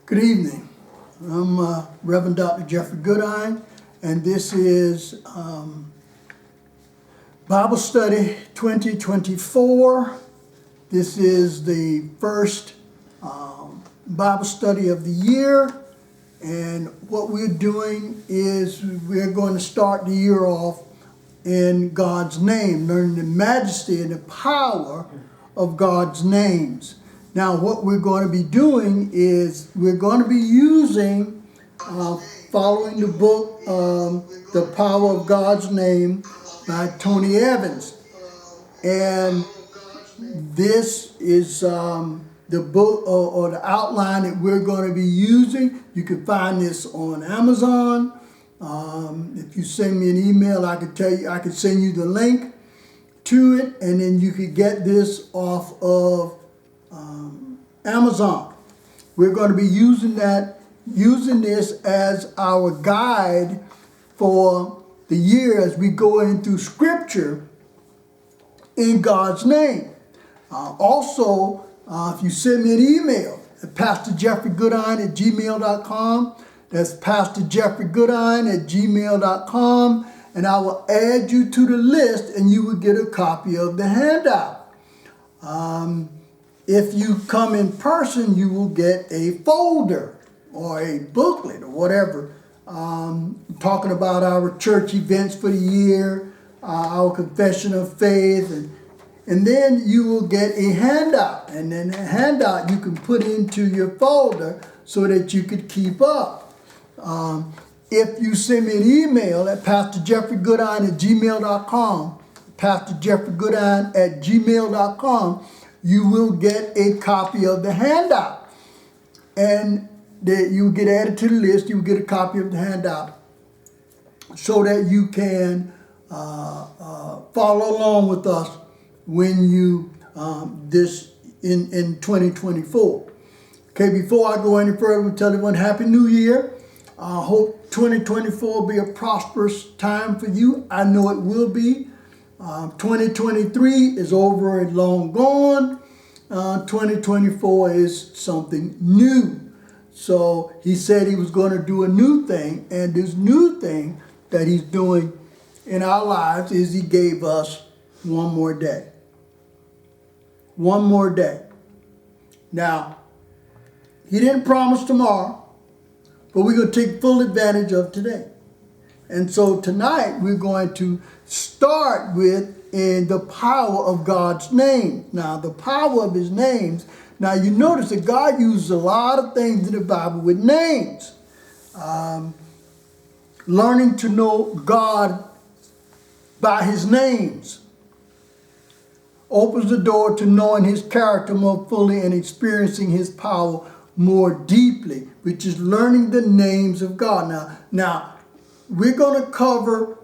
Good evening. I'm Reverend Dr. Jeffrey Goodine, and this is Bible Study 2024. This is the first Bible study of the year, and what we're doing is we're going to start the year off in God's name, learning the majesty and the power of God's names. Now, what we're going to be doing is we're going to be using, following the book, The Power of God's Name by Tony Evans. And this is the book or the outline that we're going to be using. You can find this on Amazon. If you send me an email, I can send you the link to it, and then you could get this off of Amazon. We're going to be using this as our guide for the year as we go in through Scripture in God's name. Also, if you send me an email at pastorjeffreygoodine@gmail.com, that's pastorjeffreygoodine@gmail.com, and I will add you to the list, and you will get a copy of the handout. If you come in person, you will get a folder or a booklet or whatever, talking about our church events for the year, our confession of faith, and then you will get a handout. And then the handout you can put into your folder so that you could keep up. If you send me an email at pastorjeffreygoodine@gmail.com, pastorjeffreygoodine@gmail.com, you will get a copy of the handout. And you will get added to the list. You will get a copy of the handout so that you can follow along with us when you in 2024. Okay, before I go any further, we'll tell everyone Happy New Year. I hope 2024 will be a prosperous time for you. I know it will be. 2023 is over and long gone. 2024 is something new. So he said he was going to do a new thing, and this new thing that he's doing in our lives is he gave us one more day. One more day. Now, he didn't promise tomorrow, but we're going to take full advantage of today. And so tonight we're going to start with the power of God's name. Now, the power of his names. Now, you notice that God uses a lot of things in the Bible with names. Learning to know God by his names opens the door to knowing his character more fully and experiencing his power more deeply, which is learning the names of God. Now we're going to cover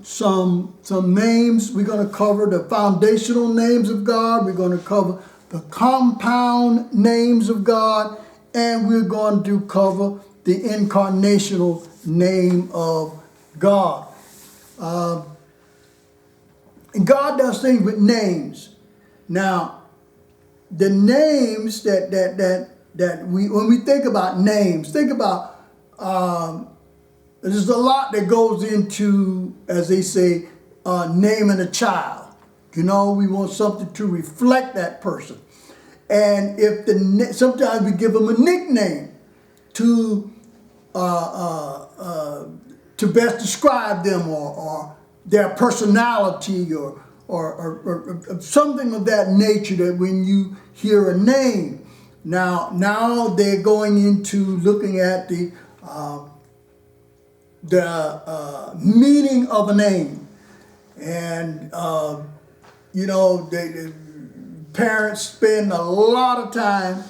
some names. We're going to cover the foundational names of God. We're going to cover the compound names of God, and we're going to cover the incarnational name of God. And God does things with names. Now, the names that when we think about names, think about there's a lot that goes into, as they say, naming a child. You know, we want something to reflect that person. And sometimes we give them a nickname to best describe them or their personality or something of that nature, that when you hear a name. Now they're going into looking at the meaning of a name. And, the parents spend a lot of time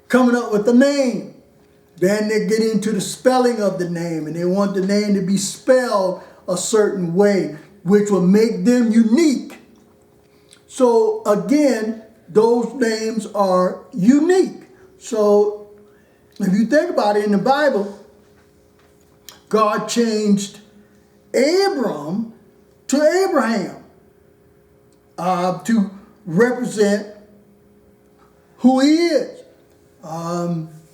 coming up with a name. Then they get into the spelling of the name, and they want the name to be spelled a certain way, which will make them unique. So again, those names are unique. So if you think about it, in the Bible, God changed Abram to Abraham to represent who he is.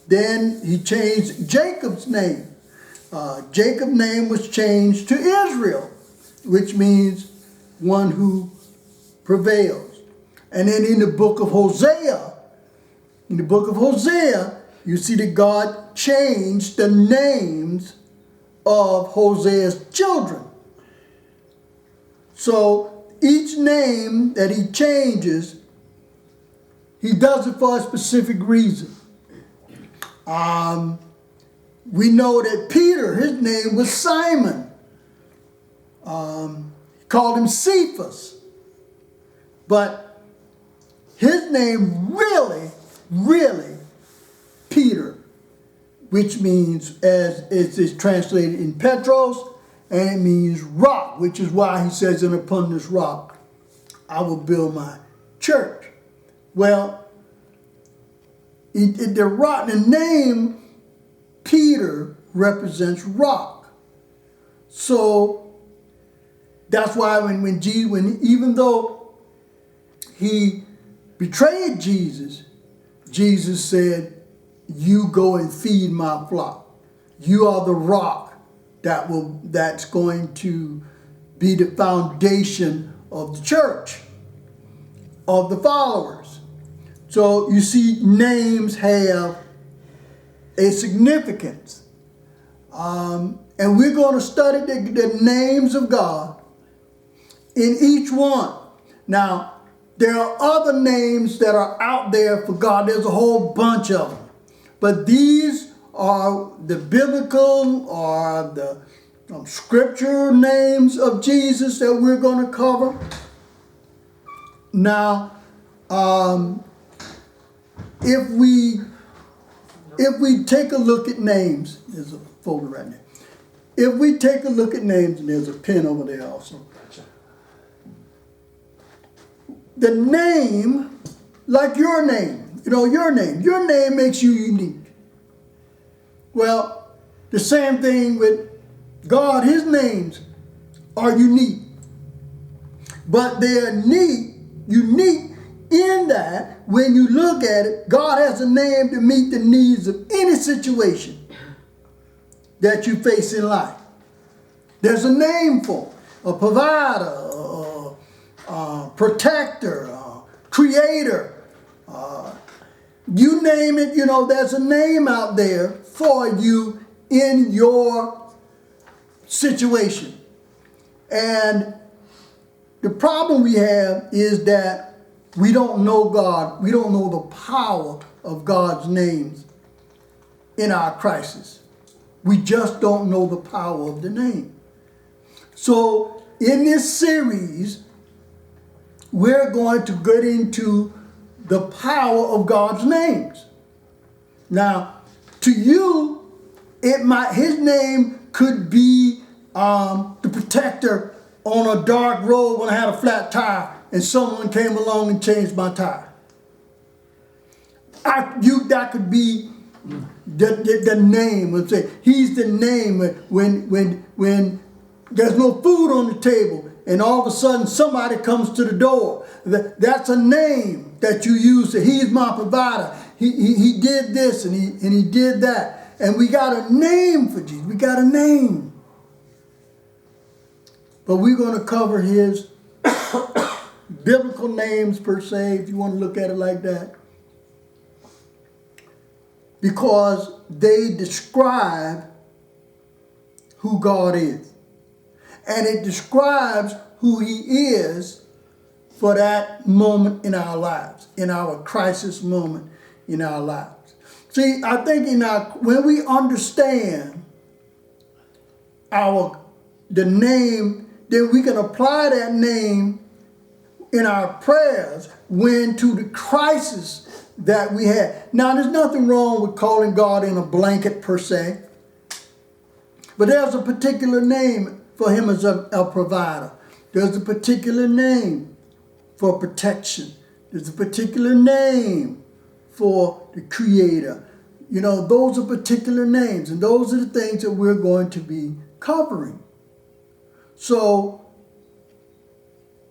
Then he changed Jacob's name. Jacob's name was changed to Israel, which means one who prevails. And then in the book of Hosea, you see that God changed the names of Hosea's children. So each name that he changes, he does it for a specific reason. We know that Peter, his name was Simon. He called him Cephas. But his name really, Peter, which means, as it is translated in Petros, and it means rock, which is why he says, and upon this rock I will build my church. Well, the name Peter represents rock. So that's why when even though he betrayed Jesus, Jesus said, you go and feed my flock. You are the rock that's going to be the foundation of the church, of the followers. So you see, names have a significance. And we're going to study the names of God in each one. Now, there are other names that are out there for God. There's a whole bunch of them. But these are the biblical or the scriptural names of Jesus that we're going to cover. Now, if we take a look at names, there's a folder right there. If we take a look at names, and there's a pen over there also. The name, like your name, your name makes you unique. Well, the same thing with God, his names are unique. But they're unique in that when you look at it, God has a name to meet the needs of any situation that you face in life. There's a name for a provider, protector, creator. You name it, there's a name out there for you in your situation. And the problem we have is that we don't know God. We don't know the power of God's names in our crisis. We just don't know the power of the name. So in this series, we're going to get into the power of God's names. Now, to you, his name could be the protector on a dark road when I had a flat tire and someone came along and changed my tire. That could be the name. Let's say he's the name when there's no food on the table and all of a sudden somebody comes to the door. That's a name that you use. He's my provider. He did this and he did that. And we got a name for Jesus. We got a name. But we're going to cover his biblical names per se, if you want to look at it like that. Because they describe who God is. And it describes who he is for that moment in our lives, in our crisis moment in our lives. See, I think when we understand the name, then we can apply that name in our prayers to the crisis that we had. Now, there's nothing wrong with calling God in a blanket per se, but there's a particular name for him as a provider. There's a particular name for protection. There's a particular name for the creator. Those are particular names, and those are the things that we're going to be covering. So,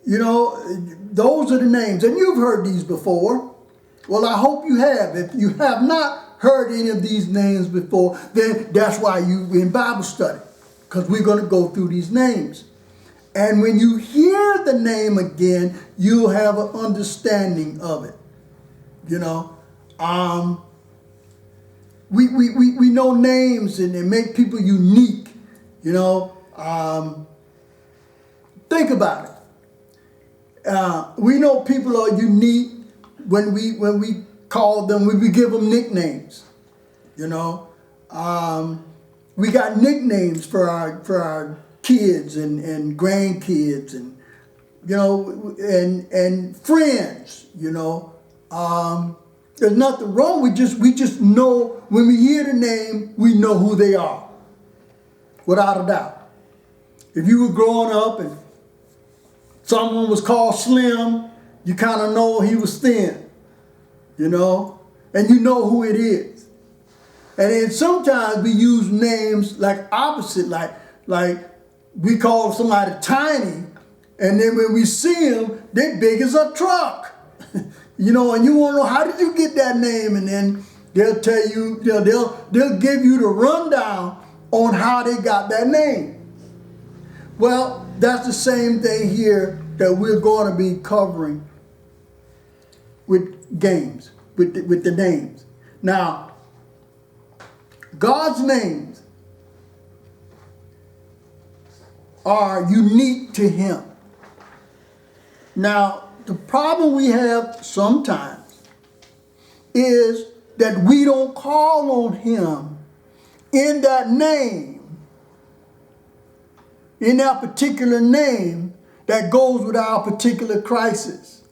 those are the names. And you've heard these before. Well, I hope you have. If you have not heard any of these names before, then that's why you're in Bible study, because we're going to go through these names. And when you hear the name again, you'll have an understanding of it. You know, we know names and they make people unique. You know, think about it. We know people are unique when we call them, when we give them nicknames. You know, we got nicknames for our kids and grandkids and, you know, and friends, you know. There's nothing wrong. We just know when we hear the name, we know who they are, without a doubt. If you were growing up and someone was called Slim, you kind of know he was thin, you know, and you know who it is. And then sometimes we use names like opposite, like we call somebody tiny, and then when we see them, they're big as a truck. You know, and you want to know, how did you get that name? And then they'll tell you, they'll give you the rundown on how they got that name. Well, that's the same thing here that we're going to be covering with games, with the names. Now, God's names are unique to Him. Now, the problem we have sometimes is that we don't call on Him in that name, in that particular name that goes with our particular crisis.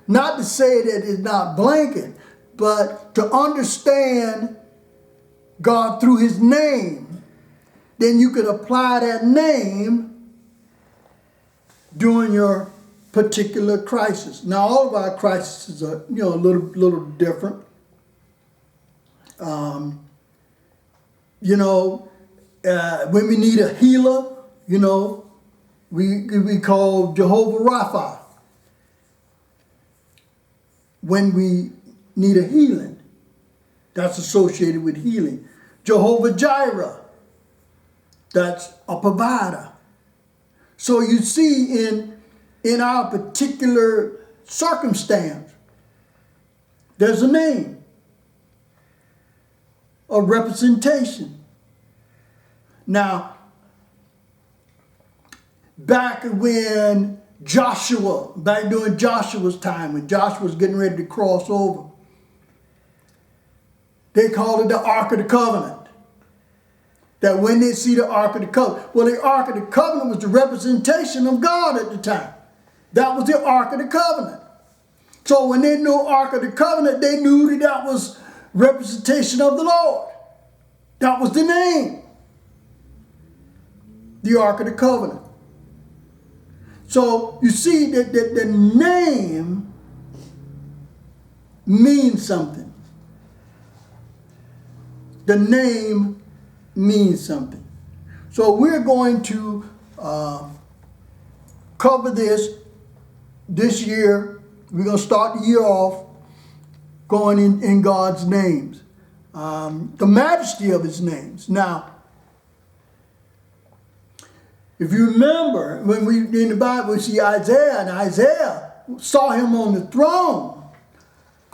Not to say that it's not blanket, but to understand God through His name, then you can apply that name during your particular crisis. Now, all of our crises are, you know, a little different. You know, when we need a healer, you know, we call Jehovah Rapha. When we need a healing, that's associated with healing. Jehovah Jireh, that's a provider. So you see in our particular circumstance, there's a name, a representation. Now, back during Joshua's time, when Joshua was getting ready to cross over, they called it the Ark of the Covenant. That when they see the Ark of the Covenant, well, the Ark of the Covenant was the representation of God at the time. That was the Ark of the Covenant. So when they knew Ark of the Covenant, they knew that was representation of the Lord. That was the name. The Ark of the Covenant. So you see that the name means something. The name means something. So we're going to cover this year. We're going to start the year off going in God's names. The majesty of His names. Now, if you remember, when we in the Bible we see Isaiah, and Isaiah saw Him on the throne.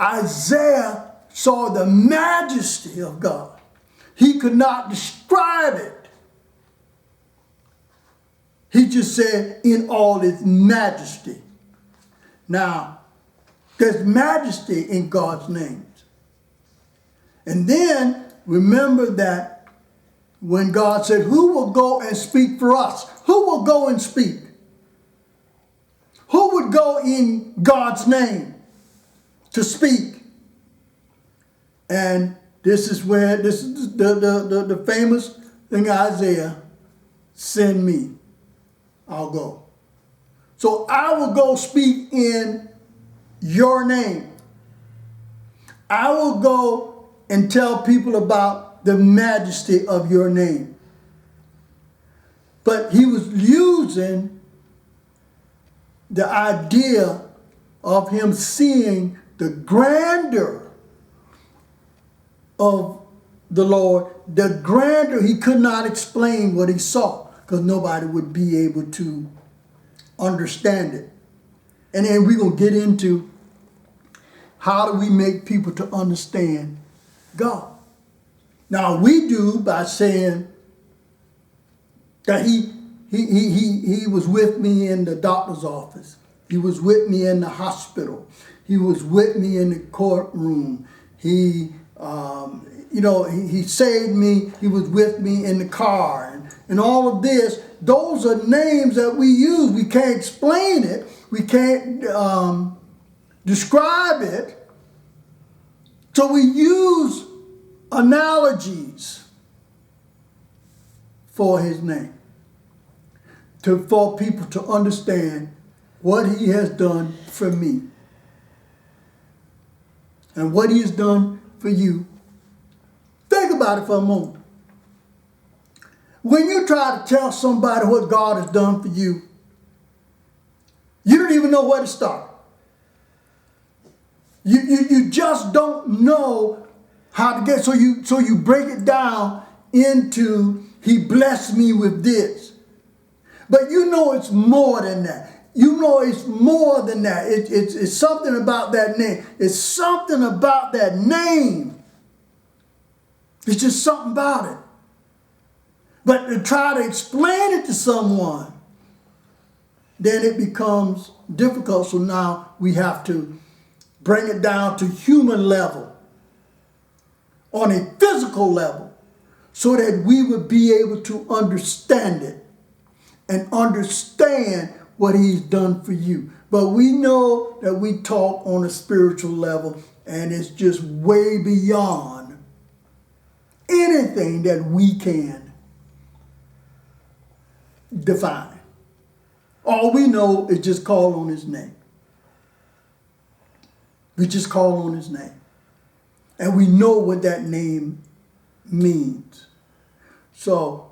Isaiah saw the majesty of God. He could not describe it. He just said, in all its majesty. Now, there's majesty in God's names. And then, remember that when God said, who will go and speak for us? Who will go and speak? Who would go in God's name to speak? And this is the famous thing, Isaiah, send me, I'll go. So I will go speak in your name. I will go and tell people about the majesty of your name. But he was using the idea of him seeing the grandeur of the Lord, the grandeur, he could not explain what he saw because nobody would be able to understand it. And then we're going to get into how do we make people to understand God. Now we do by saying that he was with me in the doctor's office. He was with me in the hospital. He was with me in the courtroom. He saved me. He was with me in the car. And all of this, those are names that we use. We can't explain it. We can't describe it. So we use analogies for his name for people to understand what he has done for me and what he has done for you. Think about it for a moment. When you try to tell somebody what God has done for you, you don't even know where to start. You just don't know how to get, so you break it down into he blessed me with this. But you know it's more than that. You know it's more than that. It's something about that name. It's something about that name. It's just something about it. But to try to explain it to someone, then it becomes difficult. So now we have to bring it down to human level, on a physical level, so that we would be able to understand it and understand what he's done for you. But we know that we talk on a spiritual level, and it's just way beyond anything that we can define. All we know is just call on his name. We just call on his name. And we know what that name means. So,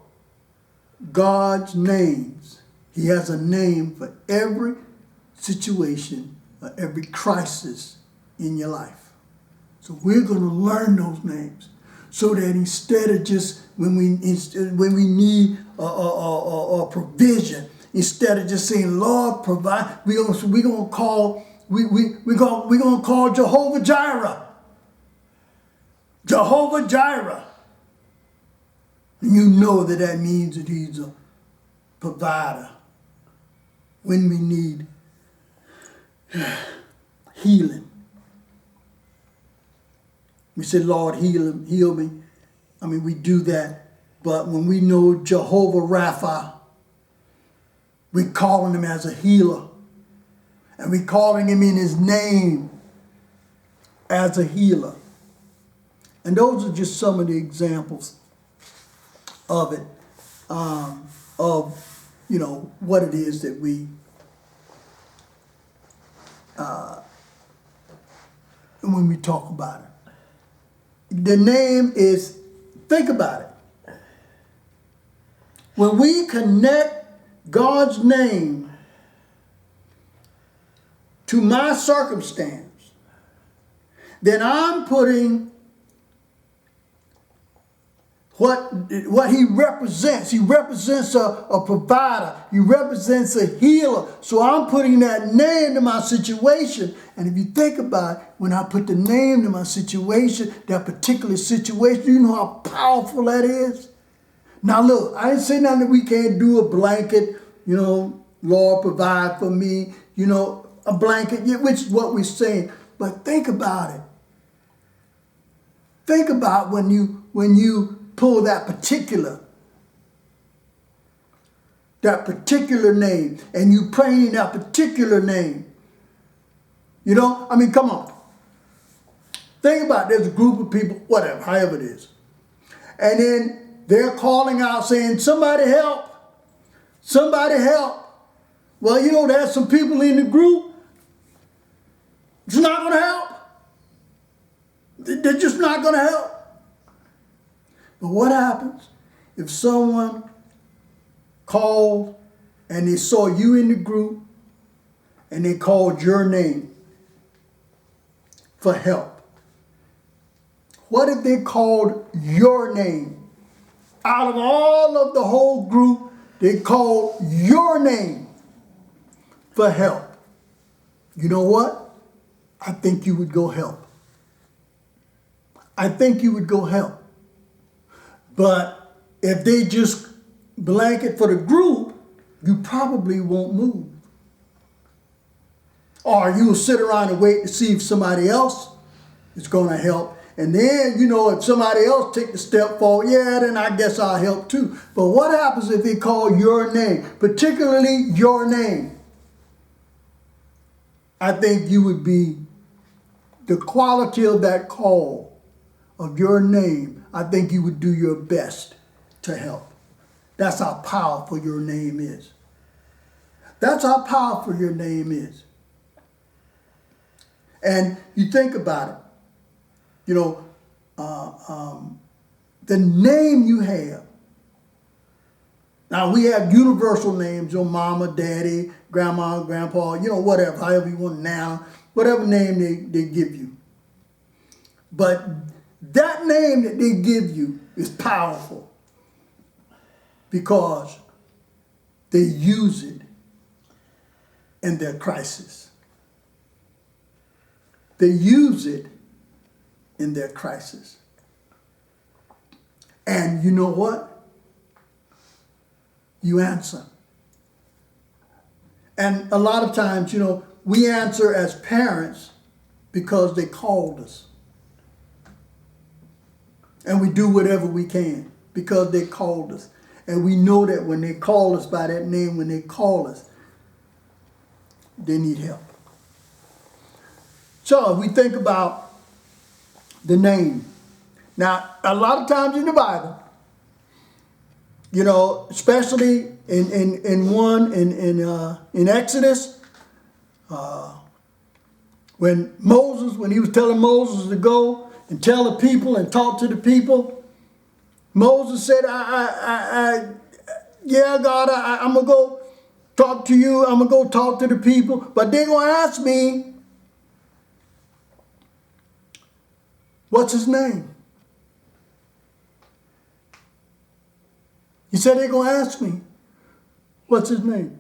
God's names, he has a name for every situation, or every crisis in your life. So we're going to learn those names so that instead of just when we need a provision, instead of just saying Lord provide, we're gonna call Jehovah Jireh. Jehovah Jireh. And you know that means that he's a provider when we need healing. We say, Lord, heal me. I mean, we do that. But when we know Jehovah Rapha, we're calling him as a healer. And we're calling him in his name as a healer. And those are just some of the examples of it, what it is that we, when we talk about it. The name is, think about it. When we connect God's name to my circumstance, then I'm putting what he represents. He represents a provider. He represents a healer. So I'm putting that name to my situation. And if you think about it, when I put the name to my situation, that particular situation, you know how powerful that is? Now look, I ain't saying nothing that we can't do a blanket, Lord provide for me, a blanket, which is what we're saying. But think about it. Think about when you pull that particular name and you pray in that particular name. Come on. Think about it. There's a group of people, whatever, however it is. And then they're calling out saying, somebody help. Somebody help. Well, there's some people in the group. It's not going to help. They're just not going to help. But what happens if someone called and they saw you in the group and they called your name for help? What if they called your name? Out of all of the whole group, they called your name for help. You know what? I think you would go help. I think you would go help. But if they just blanket for the group, you probably won't move. Or you'll sit around and wait to see if somebody else is going to help. And then, if somebody else take the step forward, yeah, then I guess I'll help too. But what happens if they call your name, particularly your name? I think you would be, the quality of that call of your name, I think you would do your best to help. That's how powerful your name is. That's how powerful your name is. And you think about it, the name you have. Now we have universal names, your mama, daddy, grandma, grandpa, whatever, however you want now, whatever name they give you. But that name that they give you is powerful because they use it in their crisis. They use it in their crisis. And you know what? You answer. And a lot of times, we answer as parents because they called us. And we do whatever we can because they called us. And we know that when they call us by that name, when they call us, they need help. So if we think about the name. Now, a lot of times in the Bible, especially in Exodus, when he was telling Moses to go and tell the people and talk to the people, Moses said, yeah, God, I'm going to go talk to you. I'm going to go talk to the people. But they're going to ask me, what's his name? He said they're going to ask me, what's his name?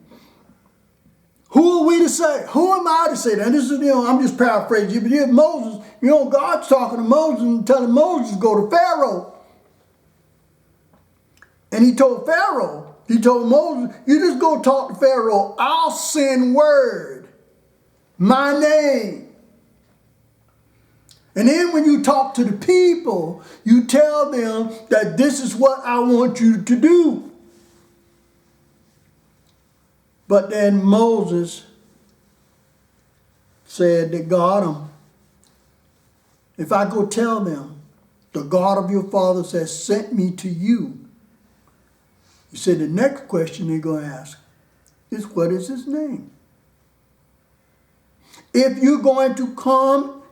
Who are we to say? Who am I to say that? And this is, I'm just paraphrasing. But here's Moses, God's talking to Moses and telling Moses to go to Pharaoh. And he told Moses, you just go talk to Pharaoh. I'll send word, my name. And then when you talk to the people, you tell them that this is what I want you to do. But then Moses said that God, if I go tell them, the God of your fathers has sent me to you. He said the next question they're going to ask is, what is his name? If you're going to come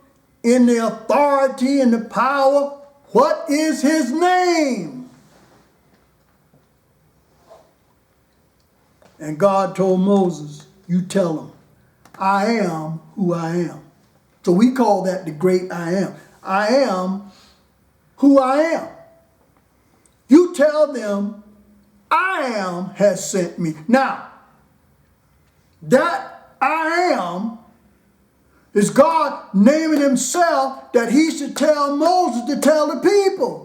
in the authority and the power, what is his name? And God told Moses, you tell him, I am who I am. So we call that the great I am. I am who I am. You tell them, I am has sent me. Now, that I am is God naming himself that he should tell Moses to tell the people.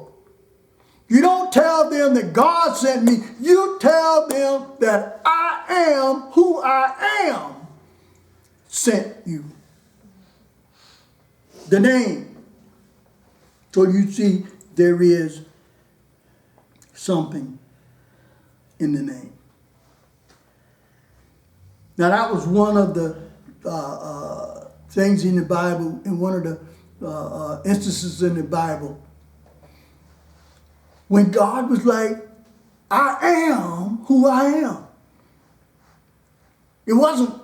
You don't tell them that God sent me. You tell them that I am who I am sent you. The name. So you see, there is something in the name. Now that was one of the things in the Bible, in one of the instances in the Bible, when God was like, I am who I am. It wasn't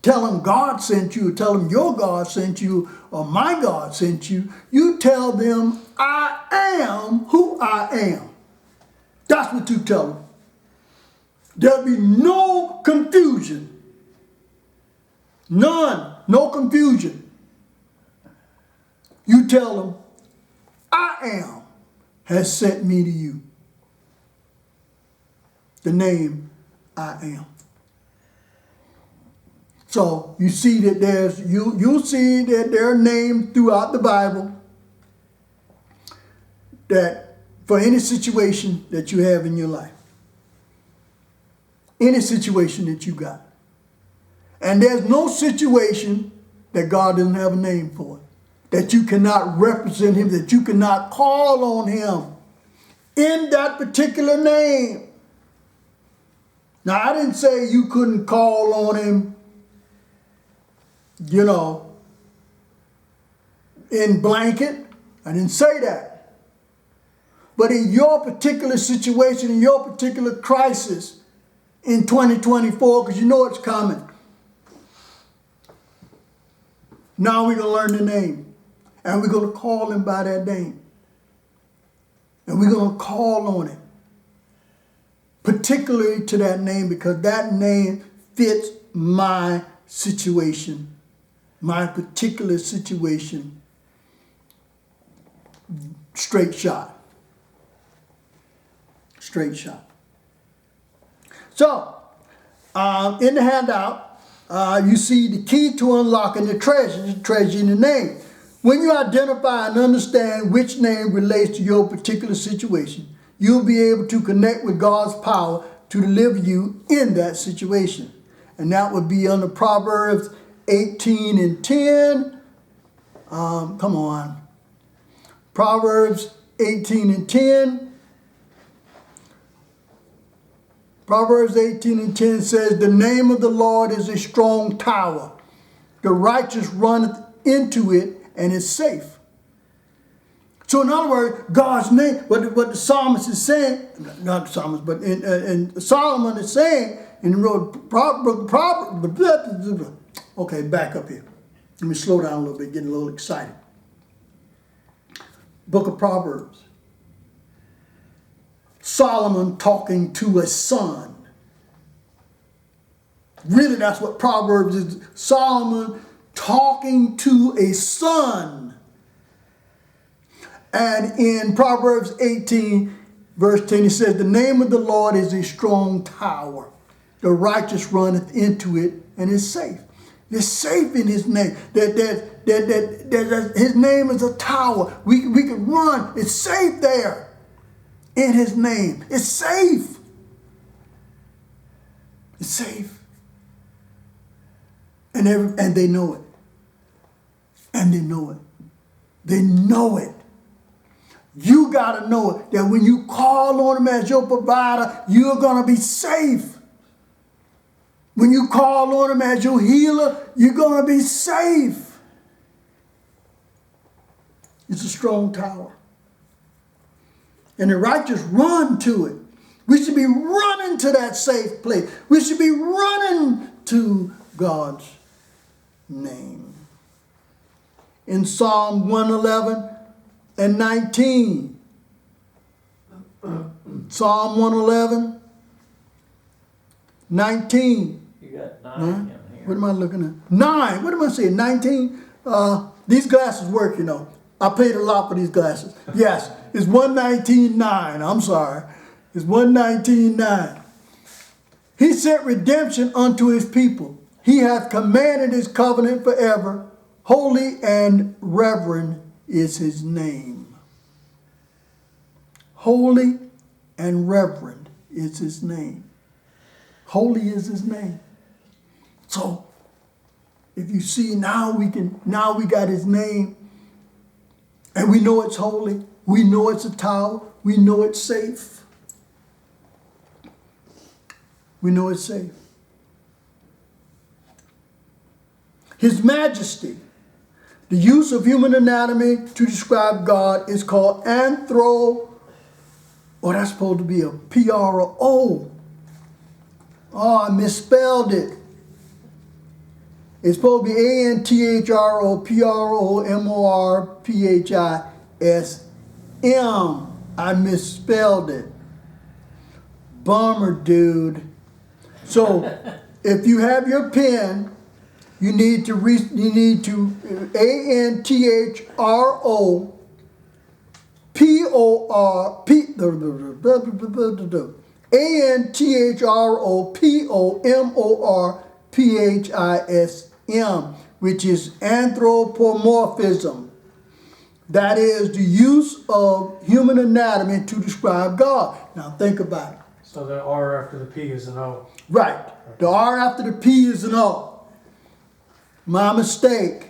tell him God sent you, or tell him your God sent you, or my God sent you. You tell them, I am who I am. That's what you tell them. There'll be no confusion. None. No confusion. You tell them, am has sent me to you. The name I am. So you see that you'll see that there are names throughout the Bible that for any situation that you have in your life. Any situation that you got. And there's no situation that God doesn't have a name for. That you cannot represent him, that you cannot call on him in that particular name. Now, I didn't say you couldn't call on him, in blanket. I didn't say that. But in your particular situation, in your particular crisis in 2024, because you know it's coming, now we're going to learn the name. And we're going to call him by that name. And we're going to call on it. Particularly to that name, because that name fits my situation. My particular situation. Straight shot. Straight shot. So, in the handout, you see the key to unlocking the treasure in the name. When you identify and understand which name relates to your particular situation, you'll be able to connect with God's power to deliver you in that situation. And that would be under Proverbs 18 and 10. Come on. Proverbs 18 and 10. Proverbs 18 and 10 says, the name of the Lord is a strong tower. The righteous runneth into it and is safe. So in other words, God's name, what the psalmist is saying, not the psalmist, but in Solomon is saying in the road, okay, back up here. Let me slow down a little bit, getting a little excited. Book of Proverbs. Solomon talking to a son. Really, that's what Proverbs is. Solomon talking to a son. And in Proverbs 18, verse 10, it says, the name of the Lord is a strong tower. The righteous runneth into it and is safe. It's safe in his name. That his name is a tower. We can run. It's safe there in his name. It's safe. It's safe. And they know it. And they know it. They know it. You got to know it, that when you call on him as your provider, you're going to be safe. When you call on him as your healer, you're going to be safe. It's a strong tower. And the righteous run to it. We should be running to that safe place. We should be running to God's name. In Psalm 111 and 19. Psalm 111, 19. You got 9 in here. What am I looking at? 9. What am I saying? 19? These glasses work, you know. I paid a lot for these glasses. Yes, it's 119.9. I'm sorry. It's 119.9. He sent redemption unto his people. He hath commanded his covenant forever. Holy and reverend is his name. Holy and reverend is his name. Holy is his name. So, if you see now we got his name, and we know it's holy. We know it's a tower. We know it's safe. We know it's safe. His majesty. The use of human anatomy to describe God is called that's supposed to be a P-R-O. Oh, I misspelled it. It's supposed to be A-N-T-H-R-O-P-R-O-M-O-R-P-H-I-S-M. I misspelled it. Bummer, dude. So, if you have your pen, you need to Anthropomorphism, which is anthropomorphism. That is the use of human anatomy to describe God. Now think about it. So the R after the P is an O. Right. The R after the P is an O. My mistake.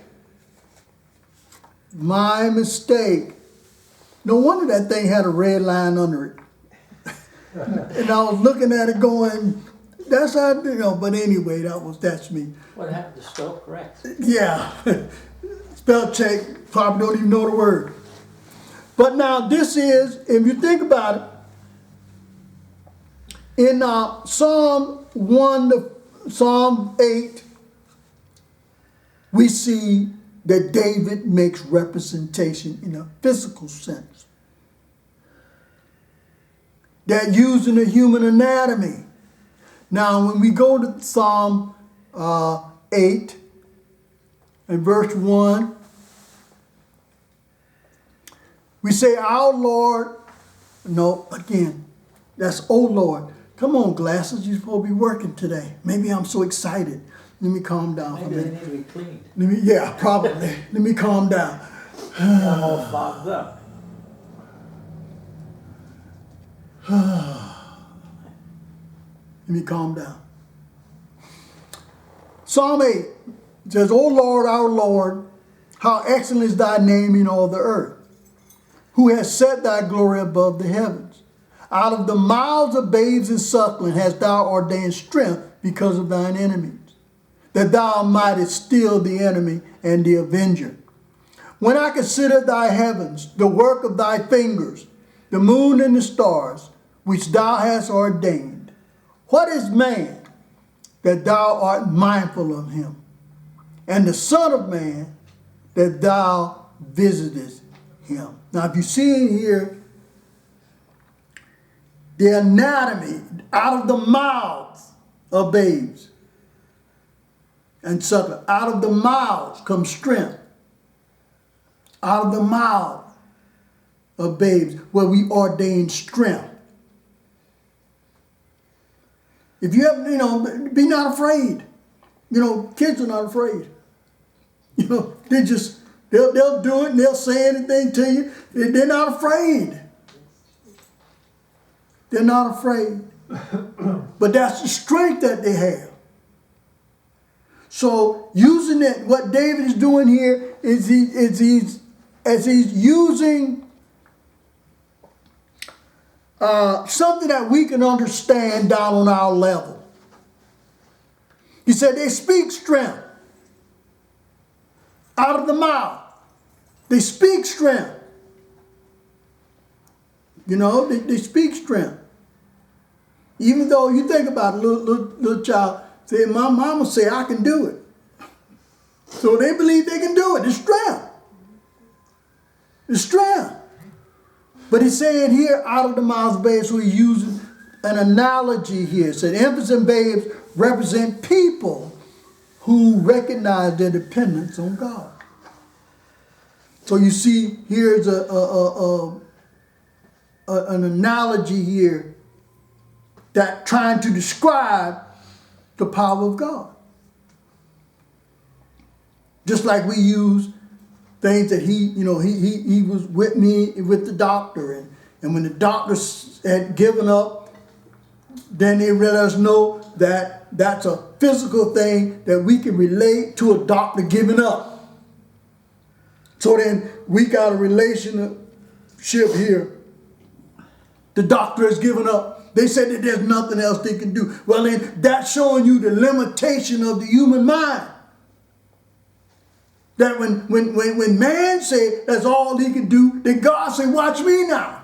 My mistake. No wonder that thing had a red line under it. And I was looking at it going, that's how, but anyway, that's me. What happened to spell correct? Yeah. Spell check, probably don't even know the word. But now this is, if you think about it, in Psalm 8, we see that David makes representation in a physical sense. That using the human anatomy. Now, when we go to Psalm 8 and verse 1, we say, our Lord, no, again, that's, oh Lord. Come on, glasses, you're supposed to be working today. Maybe I'm so excited. Let me calm down for a Maybe they minute. need to be cleaned. Yeah, probably. Let me calm down. I'm all fogged up. Let me calm down. Psalm 8 says, O Lord, our Lord, how excellent is thy name in all the earth, who has set thy glory above the heavens. Out of the mouths of babes and suckling hast thou ordained strength because of thine enemies, that thou mightest still the enemy and the avenger. When I consider thy heavens, the work of thy fingers, the moon and the stars, which thou hast ordained, what is man that thou art mindful of him, and the Son of Man that thou visitest him? Now, if you see in here, the anatomy out of the mouths of babes and suckling, out of the mouths comes strength. Out of the mouth of babes, where we ordain strength. If you have, be not afraid. Kids are not afraid. They'll do it and they'll say anything to you. They're not afraid. They're not afraid. But that's the strength that they have. So using it, what David is doing here is he's using something that we can understand down on our level. He said they speak strength out of the mouth. They speak strength. They speak strength. Even though you think about it, little child, say, my mama say I can do it. So they believe they can do it. It's strength. It's strength. But he's saying here, out of the mouths of babes, so he's using an analogy here. So infants and babes represent people who recognize their dependence on God. So you see, here's an analogy here that trying to describe the power of God. Just like we use things that he was with me with the doctor, and when the doctor had given up, then they let us know that that's a physical thing that we can relate to a doctor giving up. So then we got a relationship here. The doctor has given up. They said that there's nothing else they can do. Well, then that's showing you the limitation of the human mind. That when man say that's all he can do, then God say, watch me now.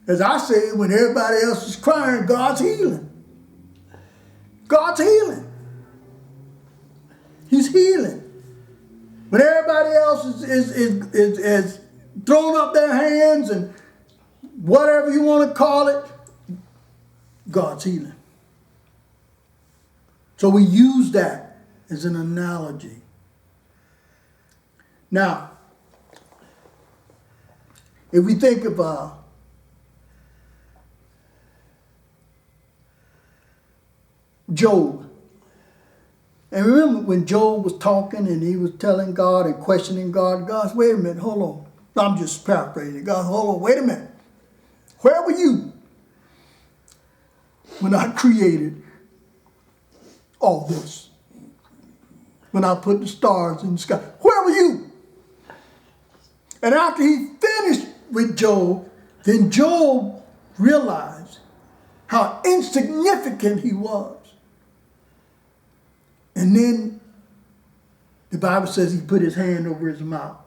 As I say, when everybody else is crying, God's healing. God's healing. He's healing. When everybody else is throwing up their hands and whatever you want to call it, God's healing. So we use that as an analogy. Now, If we think of Job, and remember when Job was talking and he was telling God and questioning God, God said, wait a minute, hold on. I'm just paraphrasing. God, hold on, wait a minute. Where were you when I created all this? When I put the stars in the sky? Where were you? And after he finished with Job, then Job realized how insignificant he was. And then the Bible says he put his hand over his mouth,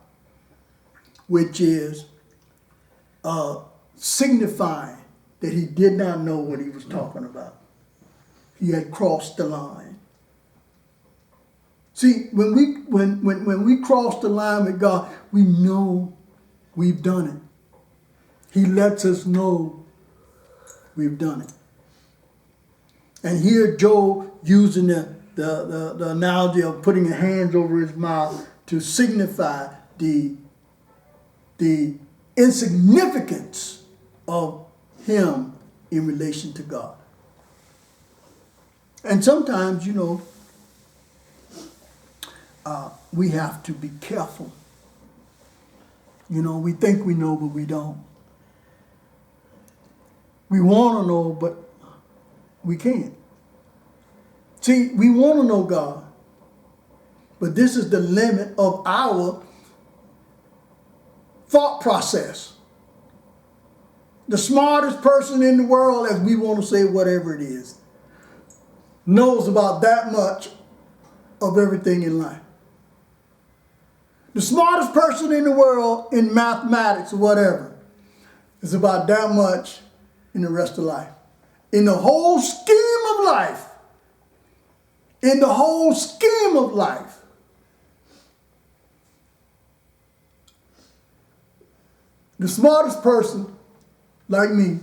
which is signifying that he did not know what he was talking about. He had crossed the line. See, when we cross the line with God, we know we've done it. He lets us know we've done it. And here Job using the analogy of putting his hands over his mouth to signify the insignificance of him in relation to God. And sometimes, we have to be careful. We think we know, but we don't. We want to know, but we can't. See, we want to know God, but this is the limit of our thought process. The smartest person in the world, as we want to say whatever it is, knows about that much of everything in life. The smartest person in the world in mathematics or whatever is about that much in the rest of life. In the whole scheme of life, the smartest person, like me,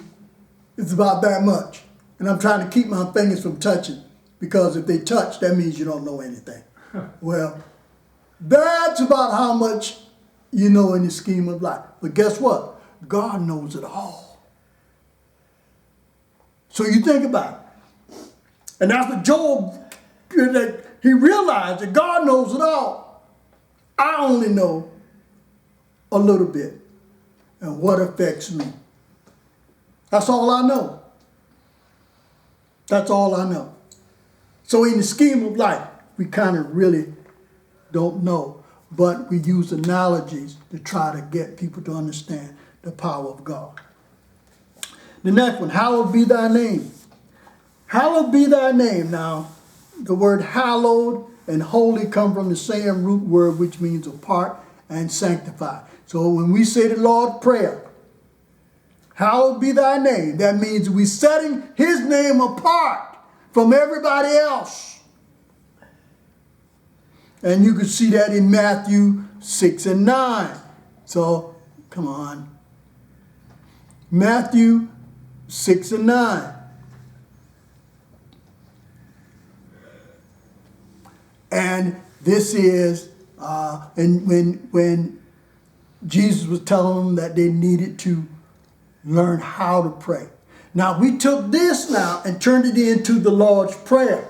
is about that much. And I'm trying to keep my fingers from touching, because if they touch, that means you don't know anything. Well, that's about how much you know in the scheme of life. But guess what? God knows it all. So you think about it. And that's what Job, he realized that God knows it all. I only know a little bit and what affects me. That's all I know. That's all I know. So in the scheme of life, we kind of really don't know, but we use analogies to try to get people to understand the power of God. The next one, hallowed be thy name. Hallowed be thy name. Now, the word hallowed and holy come from the same root word, which means apart and sanctified. So when we say the Lord's Prayer, hallowed be thy name, that means we're setting his name apart from everybody else. And you can see that in Matthew 6 and 9. So, come on. Matthew 6 and 9. And this is, and when Jesus was telling them that they needed to learn how to pray. Now, we took this now and turned it into the Lord's Prayer.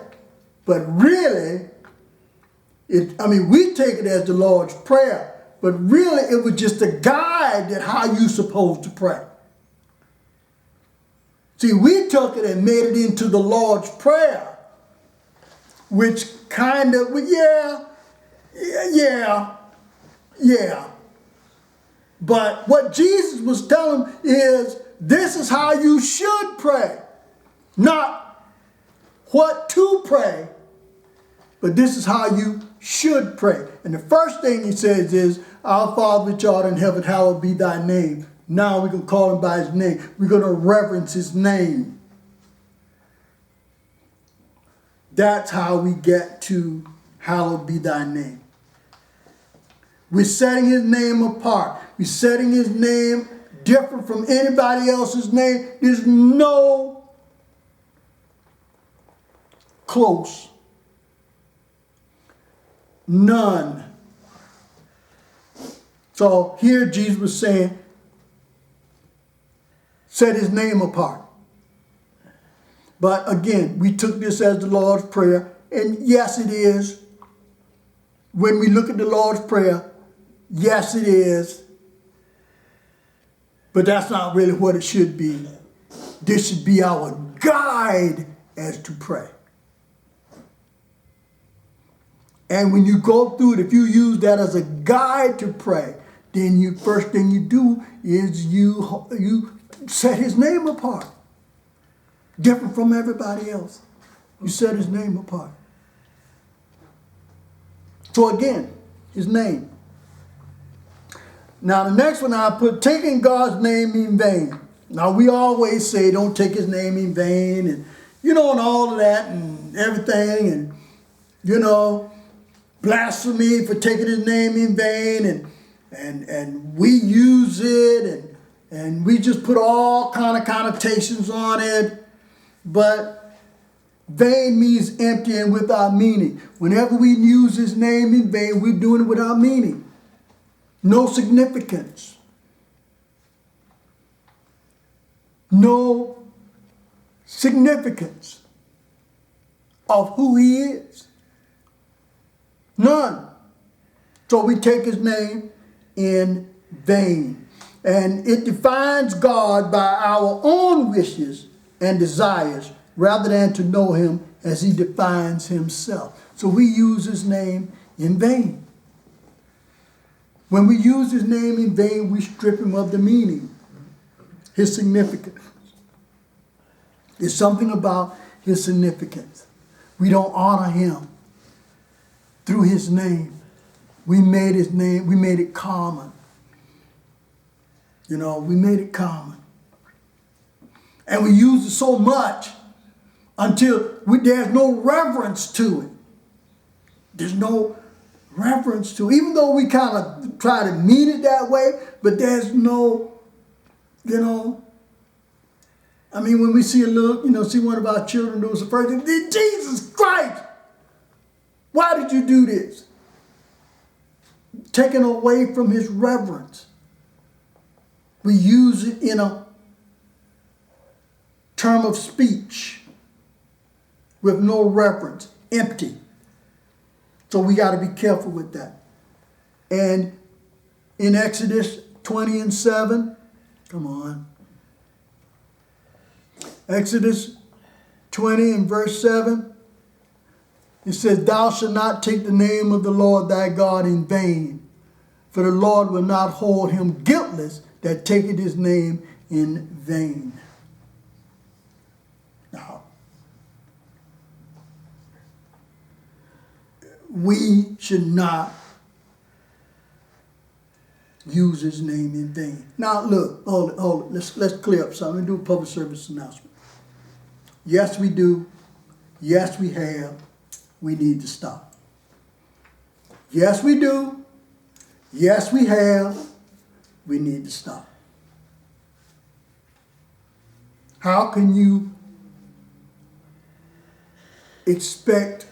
But really, we take it as the Lord's Prayer, but really it was just a guide that how you're supposed to pray. See, we took it and made it into the Lord's Prayer, which kind of, yeah. But what Jesus was telling is, this is how you should pray. Not what to pray, but this is how you should pray. And the first thing he says is, our Father which art in heaven, hallowed be thy name. Now we're going to call him by his name. We're going to reverence his name. That's how we get to hallowed be thy name. We're setting his name apart. We're setting his name different from anybody else's name. There's no close. None. So here Jesus was saying, set his name apart. But again, we took this as the Lord's Prayer. And yes, it is. When we look at the Lord's Prayer, yes, it is. But that's not really what it should be. This should be our guide as to pray. And when you go through it, if you use that as a guide to pray, then you first thing you do is you set his name apart. Different from everybody else. You set his name apart. So again, his name. Now the next one I put, taking God's name in vain. Now we always say don't take his name in vain, and and all of that and everything, and blasphemy for taking his name in vain, and we use it, and we just put all kind of connotations on it. But vain means empty and without meaning. Whenever we use his name in vain, we're doing it without meaning. No significance. No significance of who he is. None. So we take his name in vain. And it defines God by our own wishes and desires rather than to know him as he defines himself. So we use his name in vain. When we use his name in vain, we strip him of the meaning, his significance. There's something about his significance. We don't honor him through his name. We made his name, we made it common. We made it common. And we use it so much until there's no reverence to it. There's no reverence to it. Even though we kind of try to mean it that way, but there's no, when we see see one of our children do the first thing, Jesus Christ, why did you do this? Taken away from his reverence. We use it in a term of speech with no reference, empty. So we got to be careful with that. And in Exodus 20:7, come on. Exodus 20 and verse 7, it says, "Thou shalt not take the name of the Lord thy God in vain, for the Lord will not hold him guiltless that taketh his name in vain." Now, we should not use his name in vain. Now, look, hold it. Let's clear up something. Do a public service announcement. Yes, we do. Yes, we have. We need to stop. Yes, we do. Yes, we have. We need to stop. How can you expect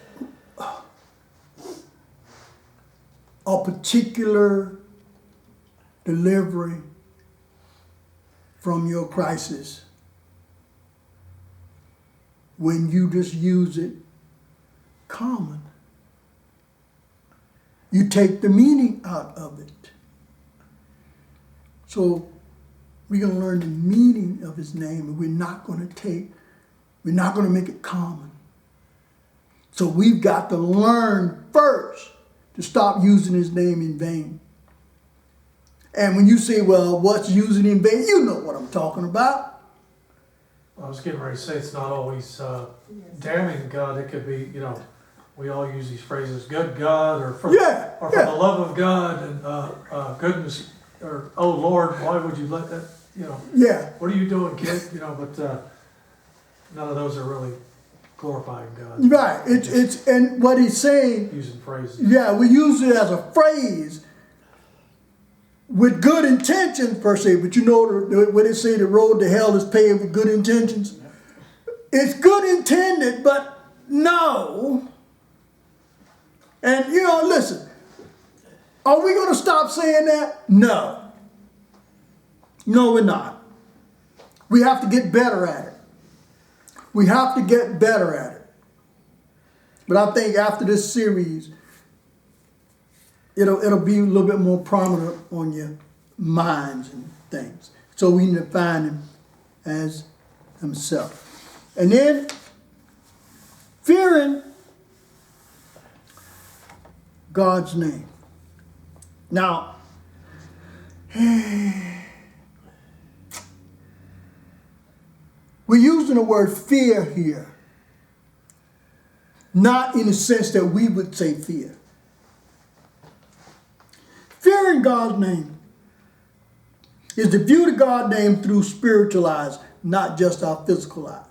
a particular delivery from your crisis when you just use it common? You take the meaning out of it. So we're going to learn the meaning of his name, and we're not going to make it common. So we've got to learn first to stop using his name in vain. And when you say, well, what's using in vain? You know what I'm talking about. I was getting ready to say it's not always damning God. It could be, we all use these phrases, good God, or for the love of God, and goodness, or oh Lord, why would you let that, what are you doing, kid? But none of those are really glorifying God. Right. It's and what he's saying, using phrases. Yeah, we use it as a phrase with good intentions per se, but when they say the road to hell is paved with good intentions, it's good intended, but no. And listen, are we going to stop saying that? No. No, we're not. We have to get better at it. We have to get better at it. But I think after this series, it'll be a little bit more prominent on your minds and things. So we need to find him as himself. And then fearing God's name. Now, we're using the word fear here, not in the sense that we would say fear. Fearing God's name is to view the God name through spiritual eyes, not just our physical eyes.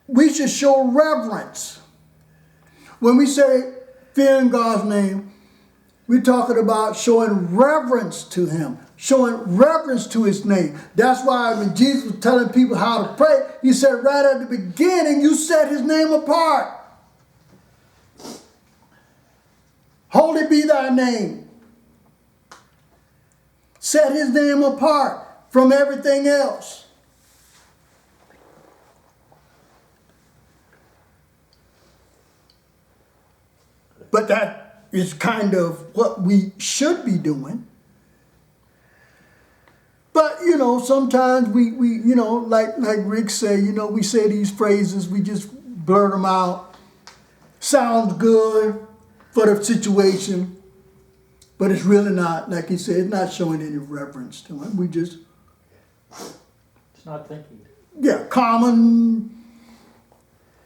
We should show reverence. When we say fearing God's name, we're talking about showing reverence to him, showing reverence to his name. That's why when Jesus was telling people how to pray, he said right at the beginning, you set his name apart. Holy be thy name. Set his name apart from everything else. But that is kind of what we should be doing. But, sometimes we like Rick said, we say these phrases, we just blurt them out. Sounds good for the situation, but it's really not, like he said, it's not showing any reverence to him. We just... It's not thinking. Yeah, common,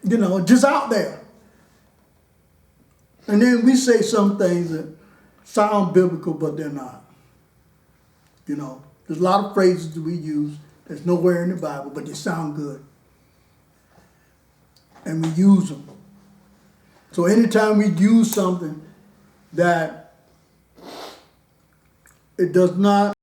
just out there. And then we say some things that sound biblical, but they're not. There's a lot of phrases that we use that's nowhere in the Bible, but they sound good. And we use them. So anytime we use something that it does not